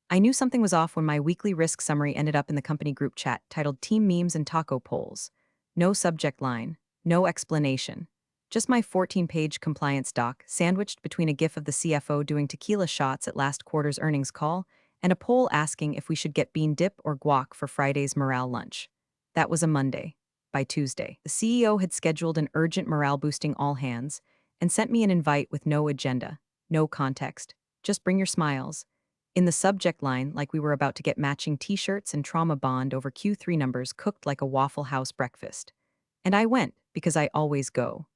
I knew something was off when my weekly risk summary ended up in the company group chat titled Team Memes and Taco Polls. No subject line, no explanation. Just my 14-page compliance doc, sandwiched between a gif of the CFO doing tequila shots at last quarter's earnings call and a poll asking if we should get bean dip or guac for Friday's morale lunch. That was a Monday. By Tuesday, the CEO had scheduled an urgent morale-boosting all-hands and sent me an invite with no agenda, no context. Just bring your smiles. In the subject line, like we were about to get matching t-shirts and trauma bond over Q3 numbers cooked like a Waffle House breakfast. And I went, because I always go.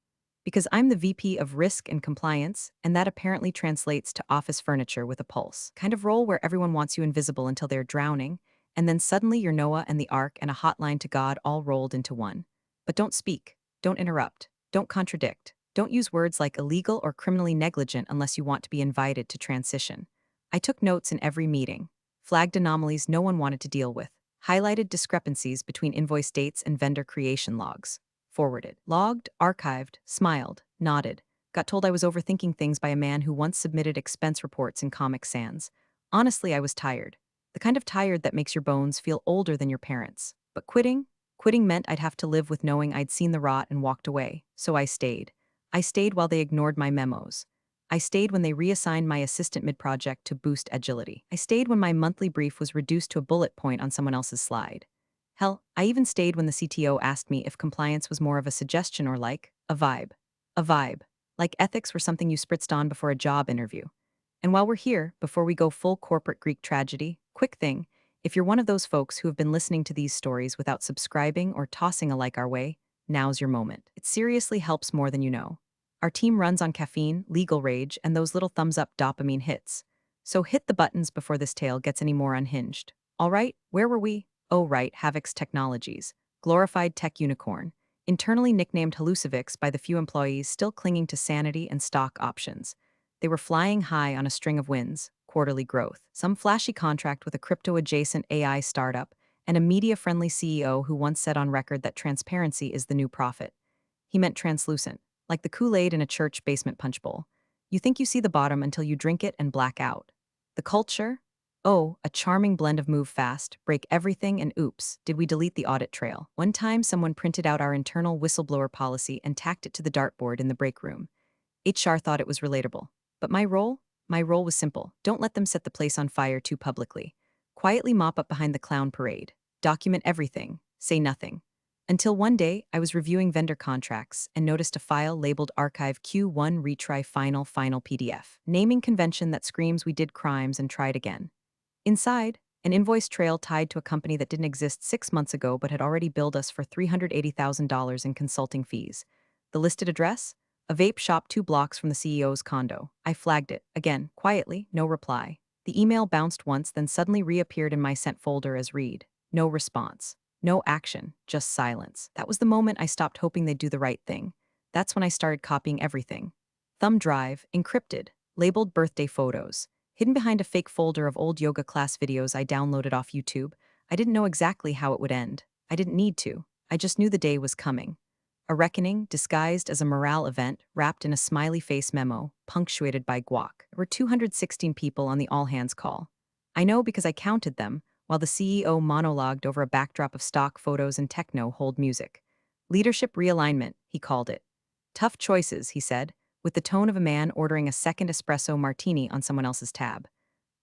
Because I'm the VP of Risk and Compliance, and that apparently translates to office furniture with a pulse. Kind of role where everyone wants you invisible until they're drowning, and then suddenly you're Noah and the Ark and a hotline to God all rolled into one. But don't speak, don't interrupt, don't contradict, don't use words like illegal or criminally negligent unless you want to be invited to transition. I took notes in every meeting, flagged anomalies no one wanted to deal with, highlighted discrepancies between invoice dates and vendor creation logs, forwarded, logged, archived, smiled, nodded, got told I was overthinking things by a man who once submitted expense reports in Comic Sans. Honestly, I was tired. The kind of tired that makes your bones feel older than your parents. But quitting meant I'd have to live with knowing I'd seen the rot and walked away, so I stayed. I stayed while they ignored my memos. I stayed when they reassigned my assistant mid-project to boost agility. I stayed when my monthly brief was reduced to a bullet point on someone else's slide. Hell, I even stayed when the CTO asked me if compliance was more of a suggestion or like a vibe. A vibe. Like ethics were something you spritzed on before a job interview. And while we're here, before we go full corporate Greek tragedy, quick thing, if you're one of those folks who have been listening to these stories without subscribing or tossing a like our way, now's your moment. It seriously helps more than you know. Our team runs on caffeine, legal rage, and those little thumbs up dopamine hits. So hit the buttons before this tale gets any more unhinged. All right, where were we? Oh right, Havoc's Technologies, glorified tech unicorn, internally nicknamed Hallucivix by the few employees still clinging to sanity and stock options. They were flying high on a string of wins, quarterly growth, some flashy contract with a crypto-adjacent AI startup, and a media-friendly CEO who once said on record that transparency is the new profit. He meant translucent, like the Kool-Aid in a church basement punch bowl. You think you see the bottom until you drink it and black out. The culture? Oh, a charming blend of move fast, break everything, and oops, did we delete the audit trail? One time, someone printed out our internal whistleblower policy and tacked it to the dartboard in the break room. HR thought it was relatable. But my role? My role was simple. Don't let them set the place on fire too publicly. Quietly mop up behind the clown parade. Document everything. Say nothing. Until one day, I was reviewing vendor contracts and noticed a file labeled Archive Q1 Retry Final PDF. Naming convention that screams we did crimes and tried again. Inside, an invoice trail tied to a company that didn't exist 6 months ago but had already billed us for $380,000 in consulting fees. The listed address? A vape shop 2 blocks from the CEO's condo. I flagged it, again, quietly, no reply. The email bounced once, then suddenly reappeared in my sent folder as read. No response. No action, just silence. That was the moment I stopped hoping they'd do the right thing. That's when I started copying everything. Thumb drive, encrypted, labeled birthday photos. Hidden behind a fake folder of old yoga class videos I downloaded off YouTube. I didn't know exactly how it would end. I didn't need to. I just knew the day was coming. A reckoning disguised as a morale event wrapped in a smiley face memo, punctuated by guac. There were 216 people on the all-hands call. I know because I counted them, while the CEO monologued over a backdrop of stock photos and techno-hold music. Leadership realignment, he called it. Tough choices, he said, with the tone of a man ordering a second espresso martini on someone else's tab.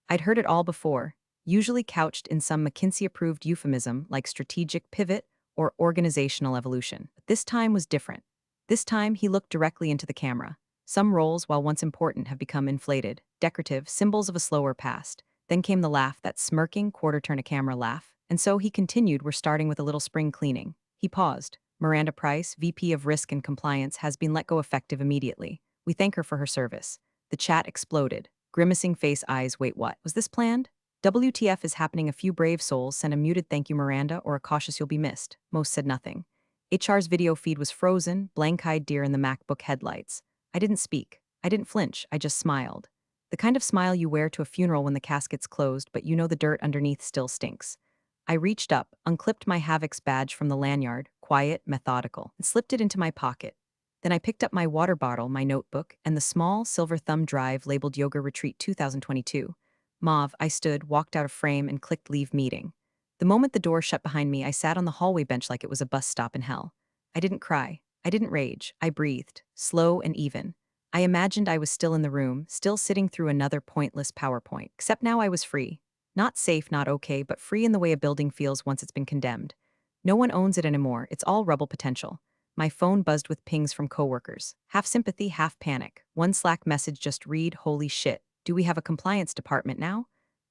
I'd heard it all before, usually couched in some McKinsey-approved euphemism like strategic pivot or organizational evolution. But this time was different. This time, he looked directly into the camera. Some roles, while once important, have become inflated, decorative, symbols of a slower past. Then came the laugh, that smirking, quarter-turn-a-camera laugh. And so he continued, we're starting with a little spring cleaning. He paused. Miranda Price, VP of Risk and Compliance, has been let go effective immediately. We thank her for her service. The chat exploded. Grimacing face eyes, wait what? Was this planned? WTF is happening. A few brave souls sent a muted thank you Miranda or a cautious you'll be missed. Most said nothing. HR's video feed was frozen, blank-eyed deer in the MacBook headlights. I didn't speak. I didn't flinch. I just smiled. The kind of smile you wear to a funeral when the casket's closed, but you know the dirt underneath still stinks. I reached up, unclipped my Havoc's badge from the lanyard, quiet, methodical, and slipped it into my pocket. Then I picked up my water bottle, my notebook, and the small silver thumb drive labeled Yoga Retreat 2022. Mauve, I stood, walked out of frame, and clicked leave meeting. The moment the door shut behind me, I sat on the hallway bench like it was a bus stop in hell. I didn't cry. I didn't rage. I breathed, slow and even. I imagined I was still in the room, still sitting through another pointless PowerPoint, except now I was free. Not safe, not okay, but free in the way a building feels once it's been condemned. No one owns it anymore, it's all rubble potential. My phone buzzed with pings from coworkers. Half sympathy, half panic. One Slack message just read, "Holy shit, do we have a compliance department now?"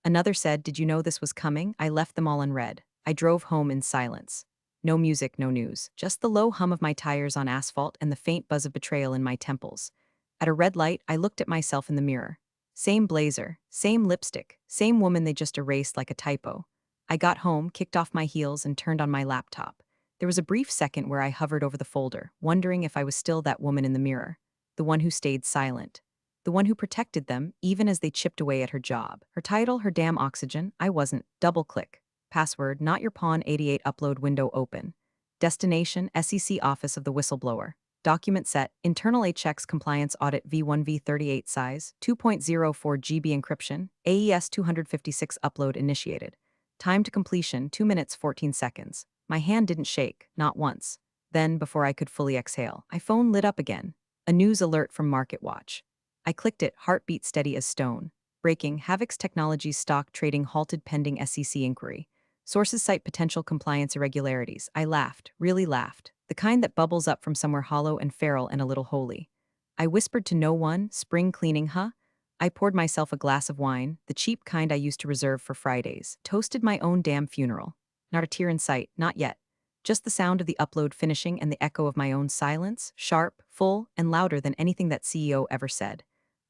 Another said, "Did you know this was coming?" I left them all unread. I drove home in silence. No music, no news. Just the low hum of my tires on asphalt and the faint buzz of betrayal in my temples. At a red light, I looked at myself in the mirror. Same blazer, same lipstick, same woman they just erased like a typo. I got home, kicked off my heels, and turned on my laptop. There was a brief second where I hovered over the folder, wondering if I was still that woman in the mirror, the one who stayed silent, the one who protected them even as they chipped away at her job. Her title, her damn oxygen, I wasn't. Double click. Password, not your pawn 88 upload window open. Destination, SEC Office of the Whistleblower. Document set, internal HX compliance audit V1V38 size, 2.04 GB encryption, AES 256 upload initiated. Time to completion, 2 minutes 14 seconds. My hand didn't shake, not once. Then, before I could fully exhale, my phone lit up again. A news alert from MarketWatch. I clicked it, heartbeat steady as stone. Breaking, Havoc's Technologies stock trading halted pending SEC inquiry. Sources cite potential compliance irregularities. I laughed, really laughed. The kind that bubbles up from somewhere hollow and feral and a little holy. I whispered to no one, "Spring cleaning, huh?" I poured myself a glass of wine, the cheap kind I used to reserve for Fridays, toasted my own damn funeral. Not a tear in sight, not yet. Just the sound of the upload finishing and the echo of my own silence, sharp, full, and louder than anything that CEO ever said.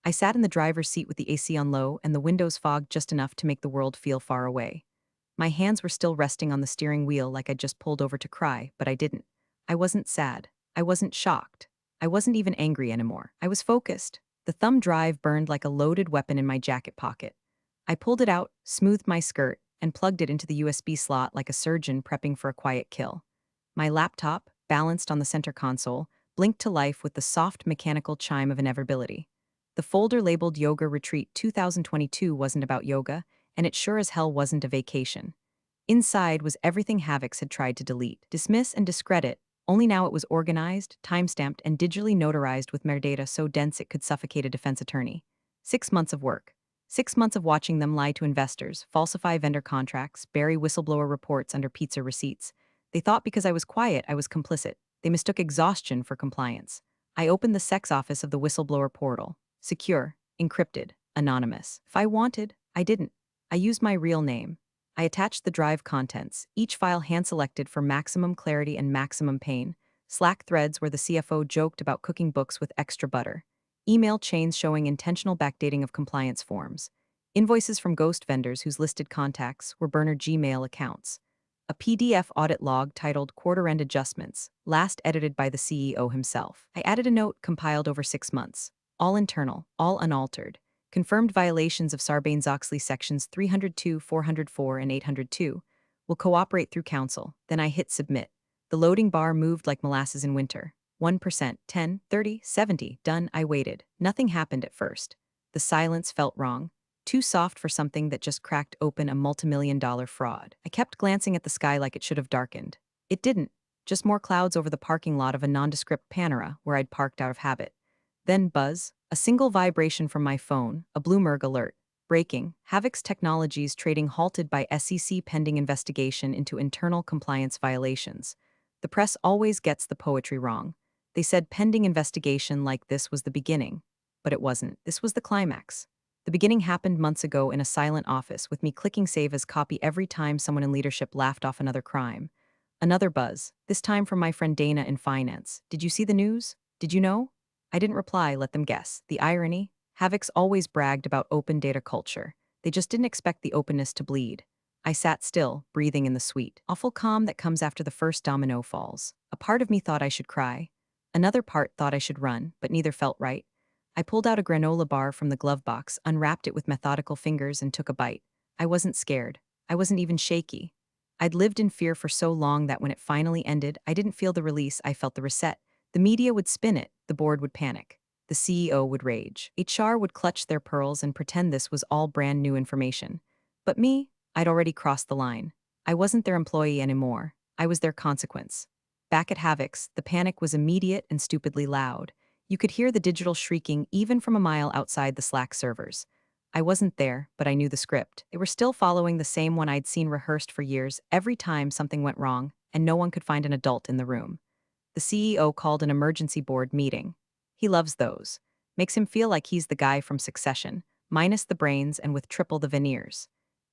I sat in the driver's seat with the AC on low and the windows fogged just enough to make the world feel far away. My hands were still resting on the steering wheel like I'd just pulled over to cry, but I didn't. I wasn't sad. I wasn't shocked. I wasn't even angry anymore. I was focused. The thumb drive burned like a loaded weapon in my jacket pocket. I pulled it out, smoothed my skirt, and plugged it into the USB slot like a surgeon prepping for a quiet kill. My laptop, balanced on the center console, blinked to life with the soft mechanical chime of inevitability. The folder labeled Yoga Retreat 2022 wasn't about yoga, and it sure as hell wasn't a vacation. Inside was everything Havix had tried to delete, dismiss, and discredit, only now it was organized, timestamped, and digitally notarized with metadata so dense it could suffocate a defense attorney. 6 months of work. 6 months of watching them lie to investors, falsify vendor contracts, bury whistleblower reports under pizza receipts. They thought because I was quiet, I was complicit. They mistook exhaustion for compliance. I opened the sex office of the whistleblower portal. Secure, encrypted, anonymous. If I wanted, I didn't. I used my real name. I attached the drive contents, each file hand-selected for maximum clarity and maximum pain. Slack threads where the CFO joked about cooking books with extra butter. Email chains showing intentional backdating of compliance forms. Invoices from ghost vendors whose listed contacts were burner Gmail accounts. A PDF audit log titled Quarter-End Adjustments, last edited by the CEO himself. I added a note compiled over 6 months. All internal, all unaltered. Confirmed violations of Sarbanes-Oxley sections 302, 404, and 802. Will cooperate through counsel. Then I hit submit. The loading bar moved like molasses in winter. 1%, 10, 30, 70. Done. I waited. Nothing happened at first. The silence felt wrong. Too soft for something that just cracked open a multimillion-dollar fraud. I kept glancing at the sky like it should have darkened. It didn't. Just more clouds over the parking lot of a nondescript Panera where I'd parked out of habit. Then buzz, a single vibration from my phone, a Bloomberg alert. Breaking, Havoc's Technologies trading halted by SEC pending investigation into internal compliance violations. The press always gets the poetry wrong. They said pending investigation like this was the beginning. But it wasn't. This was the climax. The beginning happened months ago in a silent office with me clicking save as copy every time someone in leadership laughed off another crime. Another buzz, this time from my friend Dana in finance. Did you see the news? Did you know? I didn't reply, let them guess. The irony? Havoc's always bragged about open data culture. They just didn't expect the openness to bleed. I sat still, breathing in the sweet, awful calm that comes after the first domino falls. A part of me thought I should cry. Another part thought I should run, but neither felt right. I pulled out a granola bar from the glove box, unwrapped it with methodical fingers, and took a bite. I wasn't scared. I wasn't even shaky. I'd lived in fear for so long that when it finally ended, I didn't feel the release, I felt the reset. The media would spin it, the board would panic. the CEO would rage. HR would clutch their pearls and pretend this was all brand new information. But me, I'd already crossed the line. I wasn't their employee anymore. I was their consequence. Back at Havoc's, the panic was immediate and stupidly loud. You could hear the digital shrieking even from a mile outside the Slack servers. I wasn't there, but I knew the script. They were still following the same one I'd seen rehearsed for years every time something went wrong, and no one could find an adult in the room. The CEO called an emergency board meeting. He loves those. Makes him feel like he's the guy from Succession, minus the brains and with triple the veneers.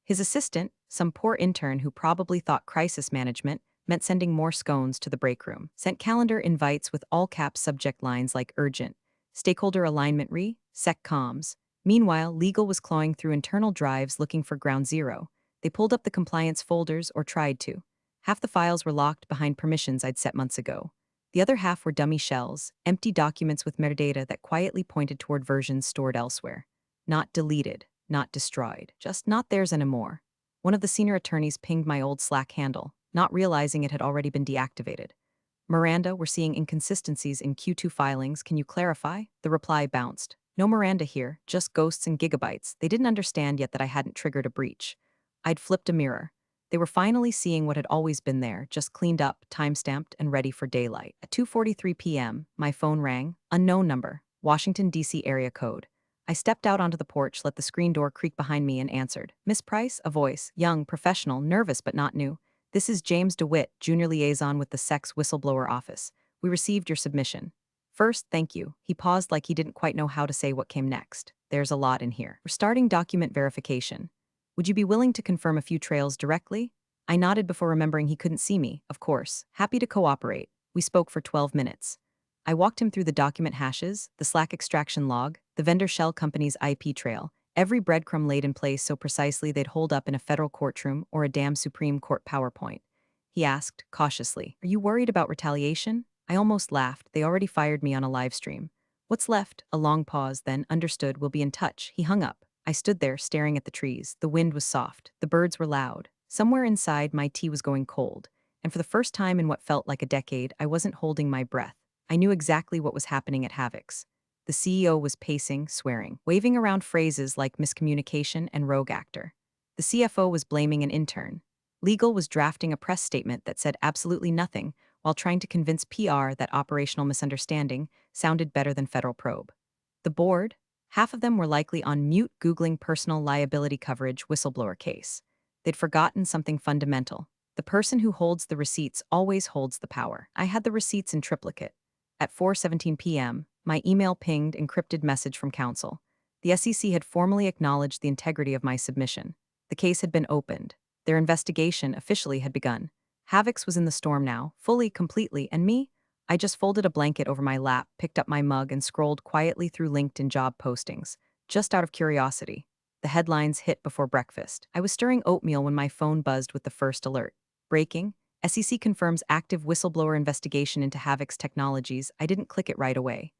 His assistant, some poor intern who probably thought crisis management meant sending more scones to the break room, sent calendar invites with all-caps subject lines like urgent, stakeholder alignment sec comms. Meanwhile, legal was clawing through internal drives looking for ground zero. They pulled up the compliance folders or tried to. Half the files were locked behind permissions I'd set months ago. The other half were dummy shells, empty documents with metadata that quietly pointed toward versions stored elsewhere. Not deleted, not destroyed, just not theirs anymore. One of the senior attorneys pinged my old Slack handle, not realizing it had already been deactivated. Miranda, we're seeing inconsistencies in Q2 filings. Can you clarify? The reply bounced. No Miranda here, just ghosts and gigabytes. They didn't understand yet that I hadn't triggered a breach. I'd flipped a mirror. They were finally seeing what had always been there, just cleaned up, time-stamped, and ready for daylight. At 2:43 p.m., my phone rang. Unknown number. Washington, D.C. area code. I stepped out onto the porch, let the screen door creak behind me, and answered. Miss Price? A voice. Young, professional, nervous but not new. This is James DeWitt, Junior Liaison with the Sex Whistleblower Office. We received your submission. First, thank you. He paused like he didn't quite know how to say what came next. There's a lot in here. We're starting document verification. Would you be willing to confirm a few trails directly? I nodded before remembering he couldn't see me, of course. Happy to cooperate. We spoke for 12 minutes. I walked him through the document hashes, the Slack extraction log, the vendor shell company's IP trail, every breadcrumb laid in place so precisely they'd hold up in a federal courtroom or a damn Supreme Court PowerPoint. He asked, cautiously, "Are you worried about retaliation?" I almost laughed. They already fired me on a live stream. What's left? A long pause, then, understood, we'll be in touch. He hung up. I stood there, staring at the trees. The wind was soft. The birds were loud. Somewhere inside, my tea was going cold. And for the first time in what felt like a decade, I wasn't holding my breath. I knew exactly what was happening at Havoc's. The CEO was pacing, swearing, waving around phrases like miscommunication and rogue actor. The CFO was blaming an intern. Legal was drafting a press statement that said absolutely nothing, while trying to convince PR that operational misunderstanding sounded better than federal probe. The board? Half of them were likely on mute Googling personal liability coverage whistleblower case. They'd forgotten something fundamental. The person who holds the receipts always holds the power. I had the receipts in triplicate. At 4:17 p.m., my email pinged encrypted message from counsel. The SEC had formally acknowledged the integrity of my submission. The case had been opened. Their investigation officially had begun. Havoc's was in the storm now, fully, completely, and me? I just folded a blanket over my lap, picked up my mug, and scrolled quietly through LinkedIn job postings, just out of curiosity. The headlines hit before breakfast. I was stirring oatmeal when my phone buzzed with the first alert. Breaking. SEC confirms active whistleblower investigation into Havoc's technologies. I didn't click it right away.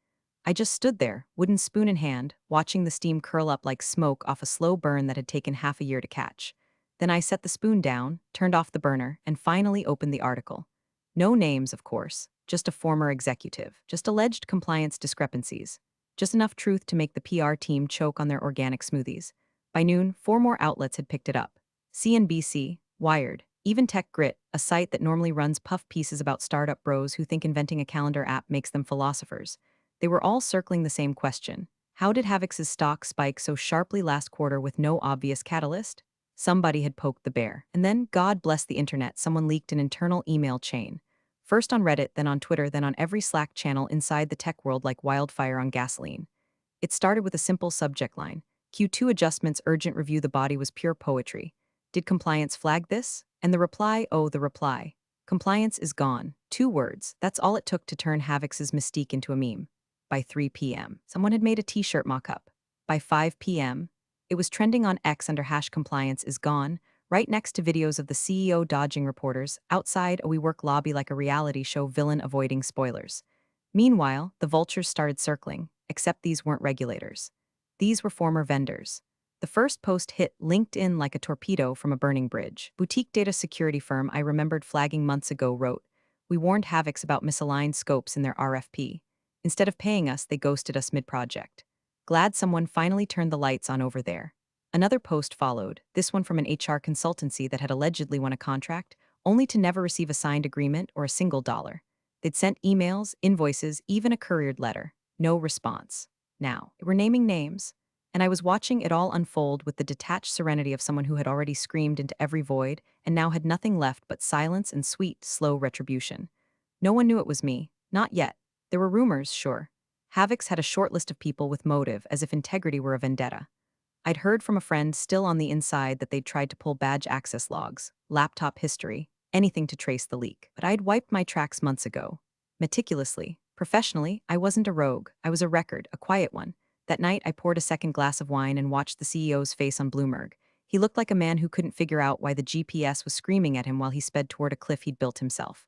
I just stood there, wooden spoon in hand, watching the steam curl up like smoke off a slow burn that had taken half a year to catch. Then I set the spoon down, turned off the burner, and finally opened the article. No names, of course, just a former executive, just alleged compliance discrepancies, just enough truth to make the PR team choke on their organic smoothies. By noon, 4 more outlets had picked it up. CNBC, Wired, even Tech Grit, a site that normally runs puff pieces about startup bros who think inventing a calendar app makes them philosophers. They were all circling the same question. How did Havoc's stock spike so sharply last quarter with no obvious catalyst? Somebody had poked the bear. And then, God bless the internet, someone leaked an internal email chain. First on Reddit, then on Twitter, then on every Slack channel inside the tech world like wildfire on gasoline. It started with a simple subject line. Q2 adjustments urgent review. The body was pure poetry. Did compliance flag this? And the reply, oh, the reply. Compliance is gone. 2 words. That's all it took to turn Havoc's mystique into a meme. By 3 p.m., someone had made a t-shirt mock-up. By 5 p.m., it was trending on X under #compliance is gone, right next to videos of the CEO dodging reporters outside a WeWork lobby like a reality show villain avoiding spoilers. Meanwhile, the vultures started circling, except these weren't regulators. These were former vendors. The first post hit LinkedIn like a torpedo from a burning bridge. Boutique data security firm I remembered flagging months ago wrote, "We warned Havoc's about misaligned scopes in their RFP. Instead of paying us, they ghosted us mid-project. Glad someone finally turned the lights on over there. Another post followed, this one from an HR consultancy that had allegedly won a contract, only to never receive a signed agreement or a single dollar. They'd sent emails, invoices, even a couriered letter. No response. Now, we're naming names, and I was watching it all unfold with the detached serenity of someone who had already screamed into every void and now had nothing left but silence and sweet, slow retribution. No one knew it was me. Not yet. There were rumors, sure. Havoc's had a short list of people with motive, as if integrity were a vendetta. I'd heard from a friend still on the inside that they'd tried to pull badge access logs, laptop history, anything to trace the leak. But I'd wiped my tracks months ago. Meticulously. Professionally, I wasn't a rogue. I was a record, a quiet one. That night, I poured a second glass of wine and watched the CEO's face on Bloomberg. He looked like a man who couldn't figure out why the GPS was screaming at him while he sped toward a cliff he'd built himself.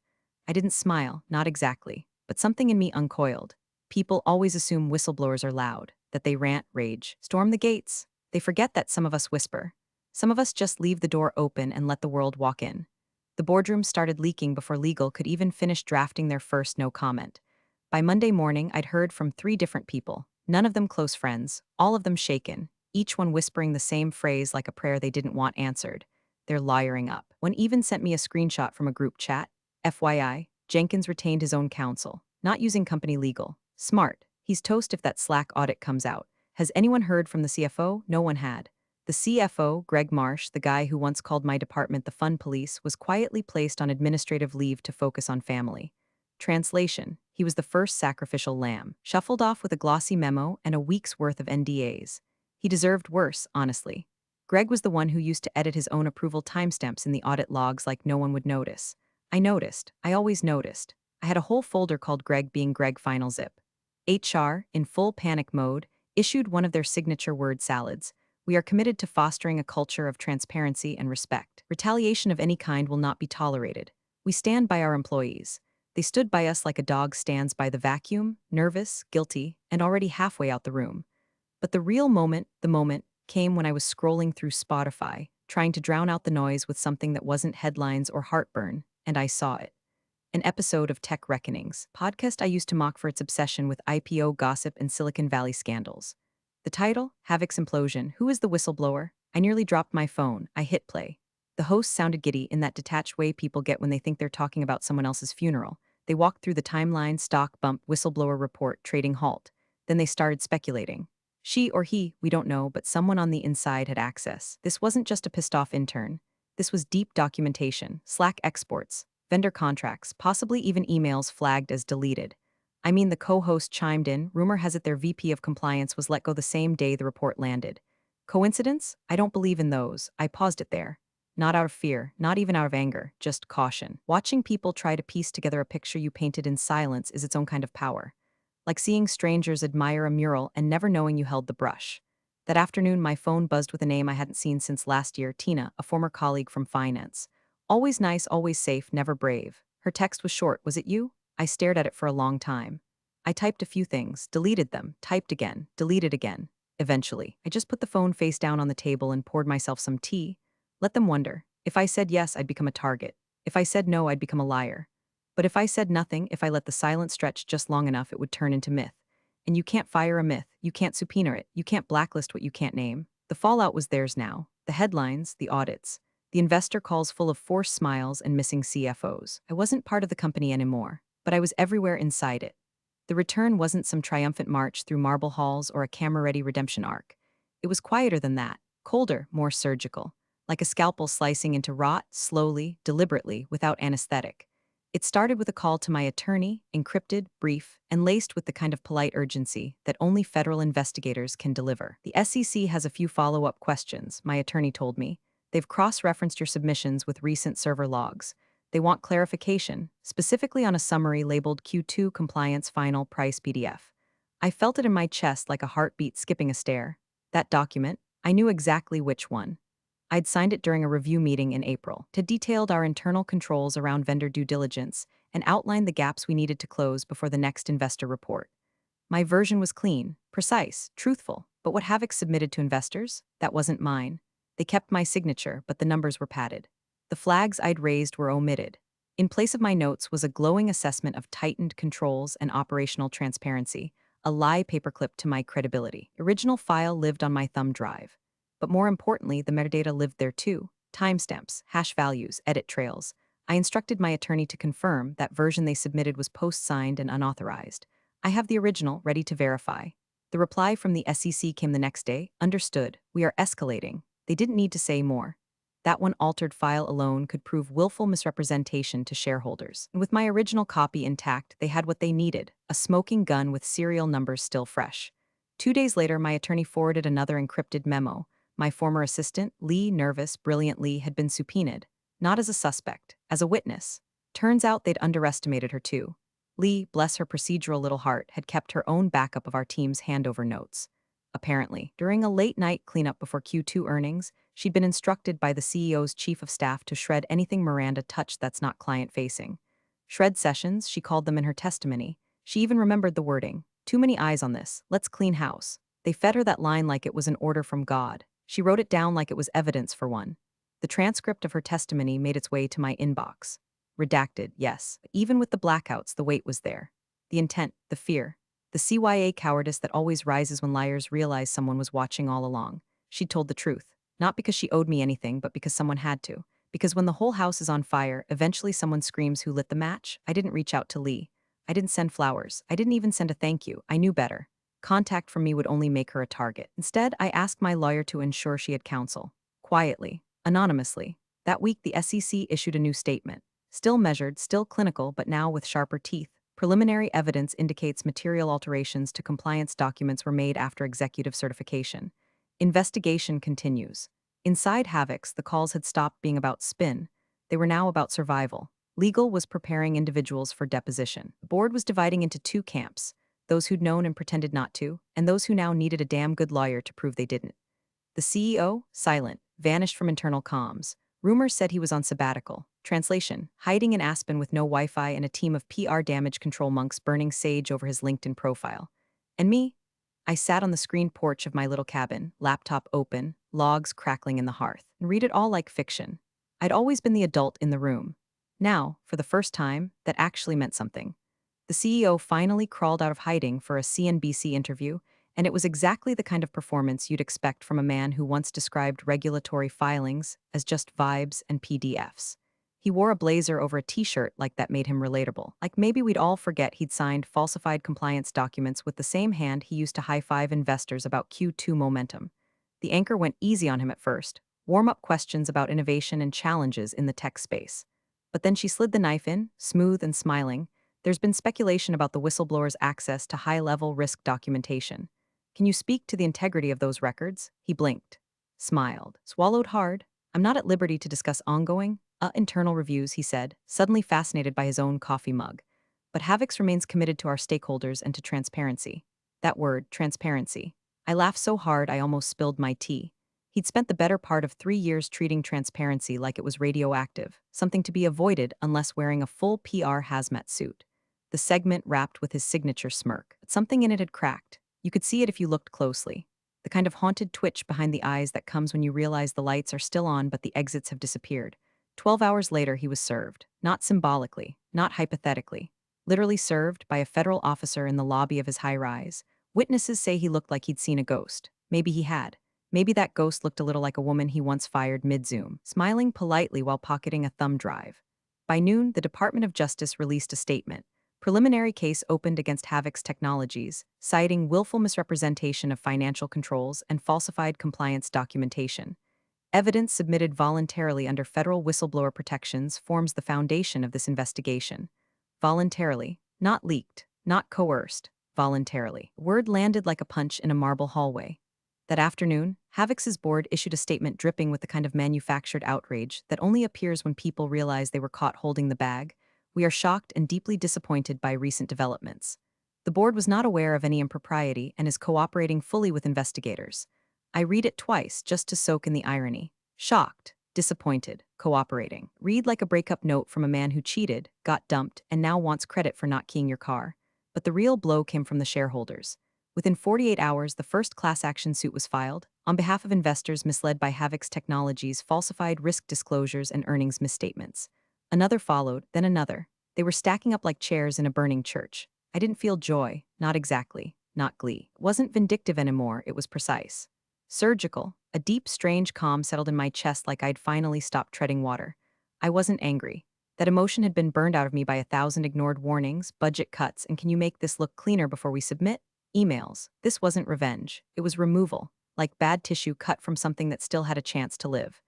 I didn't smile, not exactly, but something in me uncoiled. People always assume whistleblowers are loud, that they rant, rage, storm the gates. They forget that some of us whisper. Some of us just leave the door open and let the world walk in. The boardroom started leaking before legal could even finish drafting their first no comment. By Monday morning, I'd heard from 3 different people, none of them close friends, all of them shaken, each one whispering the same phrase like a prayer they didn't want answered. They're lawyering up. One even sent me a screenshot from a group chat. FYI, Jenkins retained his own counsel, not using company legal. Smart. He's toast if that Slack audit comes out. Has anyone heard from the CFO? No one had. The CFO, Greg Marsh, the guy who once called my department the fun police, was quietly placed on administrative leave to focus on family. Translation: he was the first sacrificial lamb, shuffled off with a glossy memo and a week's worth of NDAs. He deserved worse, honestly. Greg was the one who used to edit his own approval timestamps in the audit logs like no one would notice. I noticed. I always noticed. I had a whole folder called Greg being Greg Final Zip. HR, in full panic mode, issued one of their signature word salads. We are committed to fostering a culture of transparency and respect. Retaliation of any kind will not be tolerated. We stand by our employees. They stood by us like a dog stands by the vacuum, nervous, guilty, and already halfway out the room. But the real moment, the moment, came when I was scrolling through Spotify, trying to drown out the noise with something that wasn't headlines or heartburn, and I saw it. An episode of Tech Reckonings, podcast I used to mock for its obsession with IPO gossip and Silicon Valley scandals. The title, Havoc's Implosion, Who is the Whistleblower? I nearly dropped my phone. I hit play. The host sounded giddy in that detached way people get when they think they're talking about someone else's funeral. They walked through the timeline, stock bump, whistleblower report, trading halt. Then they started speculating. She or he, we don't know, but someone on the inside had access. This wasn't just a pissed-off intern. This was deep documentation, Slack exports, vendor contracts, possibly even emails flagged as deleted. I mean, the co-host chimed in, rumor has it their VP of compliance was let go the same day the report landed. Coincidence? I don't believe in those. I paused it there. Not out of fear, not even out of anger, just caution. Watching people try to piece together a picture you painted in silence is its own kind of power. Like seeing strangers admire a mural and never knowing you held the brush. That afternoon, my phone buzzed with a name I hadn't seen since last year, Tina, a former colleague from finance. Always nice, always safe, never brave. Her text was short, was it you? I stared at it for a long time. I typed a few things, deleted them, typed again, deleted again. Eventually, I just put the phone face down on the table and poured myself some tea. Let them wonder. If I said yes, I'd become a target. If I said no, I'd become a liar. But if I said nothing, if I let the silence stretch just long enough, it would turn into myth. And you can't fire a myth, you can't subpoena it, you can't blacklist what you can't name. The fallout was theirs now. The headlines, the audits. The investor calls full of forced smiles and missing CFOs. I wasn't part of the company anymore, but I was everywhere inside it. The return wasn't some triumphant march through marble halls or a camera-ready redemption arc. It was quieter than that, colder, more surgical, like a scalpel slicing into rot, slowly, deliberately, without anesthetic. It started with a call to my attorney, encrypted, brief, and laced with the kind of polite urgency that only federal investigators can deliver. The SEC has a few follow-up questions, my attorney told me. They've cross-referenced your submissions with recent server logs. They want clarification, specifically on a summary labeled Q2 Compliance Final Price PDF. I felt it in my chest like a heartbeat skipping a stair. That document, I knew exactly which one. I'd signed it during a review meeting in April. It detailed our internal controls around vendor due diligence and outlined the gaps we needed to close before the next investor report. My version was clean, precise, truthful, but what Havoc submitted to investors? That wasn't mine. They kept my signature, but the numbers were padded. The flags I'd raised were omitted. In place of my notes was a glowing assessment of tightened controls and operational transparency, a lie paperclip to my credibility. Original file lived on my thumb drive. But more importantly, the metadata lived there too. Timestamps, hash values, edit trails. I instructed my attorney to confirm that version they submitted was post-signed and unauthorized. I have the original ready to verify. The reply from the SEC came the next day. Understood. We are escalating. They didn't need to say more. That one altered file alone could prove willful misrepresentation to shareholders. And with my original copy intact, they had what they needed, a smoking gun with serial numbers still fresh. 2 days later, my attorney forwarded another encrypted memo. My former assistant, Lee, nervous, brilliant Lee, had been subpoenaed, not as a suspect, as a witness. Turns out they'd underestimated her too. Lee, bless her procedural little heart, had kept her own backup of our team's handover notes. Apparently, during a late-night cleanup before Q2 earnings, she'd been instructed by the CEO's chief of staff to shred anything Miranda touched that's not client-facing. Shred sessions, she called them in her testimony. She even remembered the wording. Too many eyes on this. Let's clean house. They fed her that line like it was an order from God. She wrote it down like it was evidence for one. The transcript of her testimony made its way to my inbox. Redacted, yes. But even with the blackouts, the weight was there. The intent, the fear. The CYA cowardice that always rises when liars realize someone was watching all along. She'd told the truth. Not because she owed me anything, but because someone had to. Because when the whole house is on fire, eventually someone screams who lit the match. I didn't reach out to Lee. I didn't send flowers. I didn't even send a thank you. I knew better. Contact from me would only make her a target. Instead, I asked my lawyer to ensure she had counsel. Quietly. Anonymously. That week, the SEC issued a new statement. Still measured, still clinical, but now with sharper teeth. Preliminary evidence indicates material alterations to compliance documents were made after executive certification. Investigation continues. Inside Havix, the calls had stopped being about spin. They were now about survival. Legal was preparing individuals for deposition. The board was dividing into two camps, those who'd known and pretended not to, and those who now needed a damn good lawyer to prove they didn't. The CEO, silent, vanished from internal comms. Rumors said he was on sabbatical. Translation, hiding in Aspen with no Wi-Fi and a team of PR damage control monks burning sage over his LinkedIn profile. And me? I sat on the screened porch of my little cabin, laptop open, logs crackling in the hearth, and read it all like fiction. I'd always been the adult in the room. Now, for the first time, that actually meant something. The CEO finally crawled out of hiding for a CNBC interview, and it was exactly the kind of performance you'd expect from a man who once described regulatory filings as just vibes and PDFs. He wore a blazer over a t-shirt like that made him relatable. Like maybe we'd all forget he'd signed falsified compliance documents with the same hand he used to high-five investors about Q2 momentum. The anchor went easy on him at first, warm-up questions about innovation and challenges in the tech space. But then she slid the knife in, smooth and smiling. There's been speculation about the whistleblower's access to high-level risk documentation. Can you speak to the integrity of those records? He blinked, smiled, swallowed hard. I'm not at liberty to discuss ongoing, internal reviews, he said, suddenly fascinated by his own coffee mug. But Havix remains committed to our stakeholders and to transparency. That word, transparency. I laughed so hard I almost spilled my tea. He'd spent the better part of 3 years treating transparency like it was radioactive, something to be avoided unless wearing a full PR hazmat suit. The segment wrapped with his signature smirk, but something in it had cracked. You could see it if you looked closely. The kind of haunted twitch behind the eyes that comes when you realize the lights are still on but the exits have disappeared. 12 hours later, he was served. Not symbolically, not hypothetically. Literally served by a federal officer in the lobby of his high-rise. Witnesses say he looked like he'd seen a ghost. Maybe he had. Maybe that ghost looked a little like a woman he once fired mid-Zoom, smiling politely while pocketing a thumb drive. By noon, the Department of Justice released a statement. Preliminary case opened against Havix Technologies, citing willful misrepresentation of financial controls and falsified compliance documentation. Evidence submitted voluntarily under federal whistleblower protections forms the foundation of this investigation. Voluntarily, not leaked, not coerced, voluntarily. Word landed like a punch in a marble hallway. That afternoon, Havix's board issued a statement dripping with the kind of manufactured outrage that only appears when people realize they were caught holding the bag. We are shocked and deeply disappointed by recent developments. The board was not aware of any impropriety and is cooperating fully with investigators. I read it twice just to soak in the irony. Shocked, disappointed, cooperating. Read like a breakup note from a man who cheated, got dumped, and now wants credit for not keying your car. But the real blow came from the shareholders. Within 48 hours, the first class action suit was filed, on behalf of investors misled by Havix Technologies' falsified risk disclosures and earnings misstatements. Another followed, then another. They were stacking up like chairs in a burning church. I didn't feel joy, not exactly, not glee. It wasn't vindictive anymore, it was precise. Surgical, a deep, strange calm settled in my chest like I'd finally stopped treading water. I wasn't angry. That emotion had been burned out of me by 1,000 ignored warnings, budget cuts, and can you make this look cleaner before we submit? Emails. This wasn't revenge. It was removal, like bad tissue cut from something that still had a chance to live.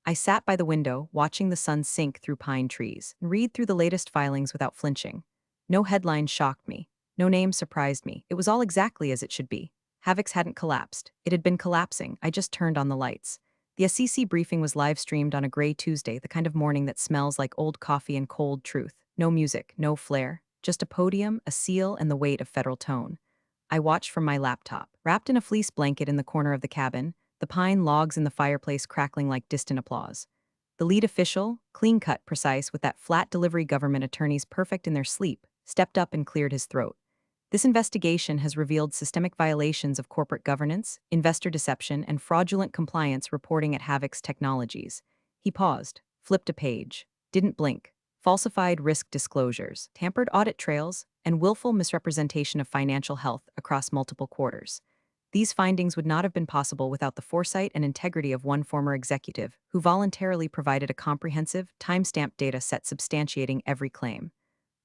I sat by the window, watching the sun sink through pine trees, and read through the latest filings without flinching. No headline shocked me. No name surprised me. It was all exactly as it should be. Havix hadn't collapsed. It had been collapsing. I just turned on the lights. The SEC briefing was live streamed on a gray Tuesday, the kind of morning that smells like old coffee and cold truth. No music, no flair, just a podium, a seal, and the weight of federal tone. I watched from my laptop, wrapped in a fleece blanket in the corner of the cabin, the pine logs in the fireplace crackling like distant applause. The lead official, clean-cut, precise, with that flat delivery government attorneys perfect in their sleep, stepped up and cleared his throat. This investigation has revealed systemic violations of corporate governance, investor deception, and fraudulent compliance reporting at Havix Technologies. He paused, flipped a page, didn't blink. Falsified risk disclosures, tampered audit trails, and willful misrepresentation of financial health across multiple quarters. These findings would not have been possible without the foresight and integrity of one former executive who voluntarily provided a comprehensive, time-stamped data set substantiating every claim.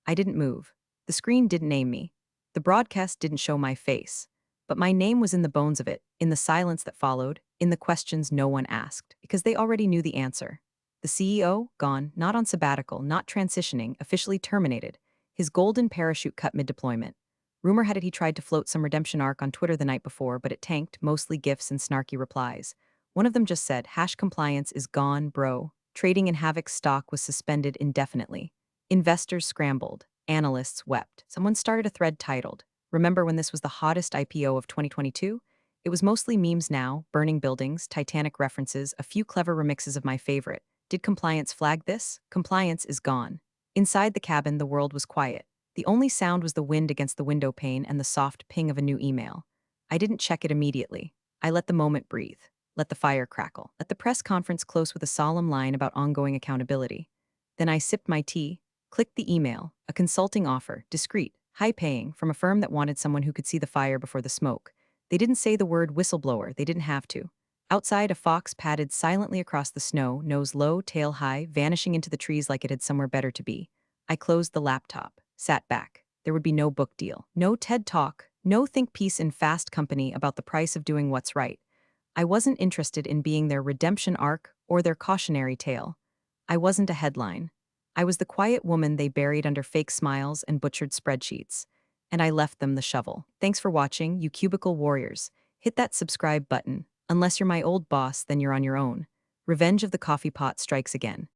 I didn't move. The screen didn't name me. The broadcast didn't show my face. But my name was in the bones of it, in the silence that followed, in the questions no one asked, because they already knew the answer. The CEO, gone, not on sabbatical, not transitioning, officially terminated. His golden parachute cut mid-deployment. Rumor had it he tried to float some redemption arc on Twitter the night before, but it tanked, mostly gifs and snarky replies. One of them just said, hash compliance is gone, bro. Trading in Havix stock was suspended indefinitely. Investors scrambled. Analysts wept. Someone started a thread titled, "Remember when this was the hottest IPO of 2022? It was mostly memes now, burning buildings, Titanic references, a few clever remixes of my favorite. Did compliance flag this? Compliance is gone." Inside the cabin, the world was quiet. The only sound was the wind against the window pane and the soft ping of a new email. I didn't check it immediately. I let the moment breathe. Let the fire crackle. Let the press conference close with a solemn line about ongoing accountability. Then I sipped my tea, clicked the email, a consulting offer, discreet, high-paying, from a firm that wanted someone who could see the fire before the smoke. They didn't say the word whistleblower, they didn't have to. Outside, a fox padded silently across the snow, nose low, tail high, vanishing into the trees like it had somewhere better to be. I closed the laptop, sat back. There would be no book deal, no TED Talk, no think piece in Fast Company about the price of doing what's right. I wasn't interested in being their redemption arc or their cautionary tale. I wasn't a headline. I was the quiet woman they buried under fake smiles and butchered spreadsheets. And I left them the shovel. Thanks for watching, you cubicle warriors. Hit that subscribe button. Unless you're my old boss, then you're on your own. Revenge of the coffee pot strikes again.